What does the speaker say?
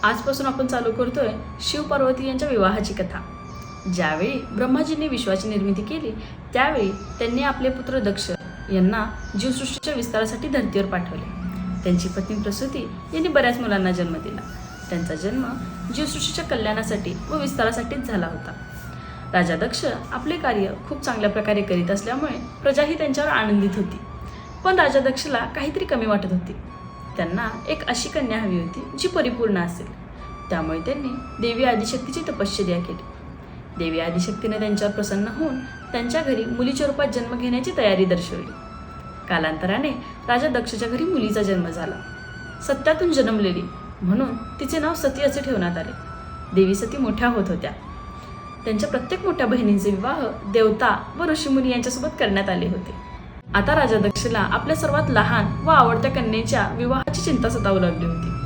आजपासून आपण चालू करतोय शिव पार्वती यांच्या विवाहाची कथा। ज्यावेळी ब्रह्माजींनी विश्वाची निर्मिती केली त्यावेळी त्यांनी आपले पुत्र दक्ष यांना जीवसृष्टीच्या विस्तारासाठी धरतीवर पाठवले। त्यांची पत्नी प्रसूती यांनी बऱ्याच मुलांना जन्म दिला। त्यांचा जन्म जीवसृष्टीच्या कल्याणासाठी व विस्तारासाठीच झाला होता। राजा दक्ष आपले कार्य खूप चांगल्या प्रकारे करीत असल्यामुळे प्रजाही त्यांच्यावर आनंदित होती। पण राजा दक्षला काहीतरी कमी वाटत होती। त्यांना एक अशी कन्या हवी होती जी परिपूर्ण असेल। त्यामुळे त्यांनी देवी आदिशक्तीची तपश्चर्या केली। देवी आदिशक्तीने त्यांच्यावर प्रसन्न होऊन त्यांच्या घरी मुलीच्या रूपात जन्म घेण्याची तयारी दर्शवली। कालांतराने राजा दक्षच्या घरी मुलीचा जन्म झाला। सत्यातून जन्मलेली म्हणून तिचे नाव सती असे ठेवण्यात आले। देवी सती मोठ्या होत होत्या। त्यांच्या प्रत्येक मोठ्या बहिणींचे विवाह देवता व ऋषीमुनी यांच्यासोबत करण्यात आले होते। आता राजा दक्षला आपल्या सर्वात लहान व आवडत्या कन्येच्या विवाहाची चिंता सतावू लागली होती।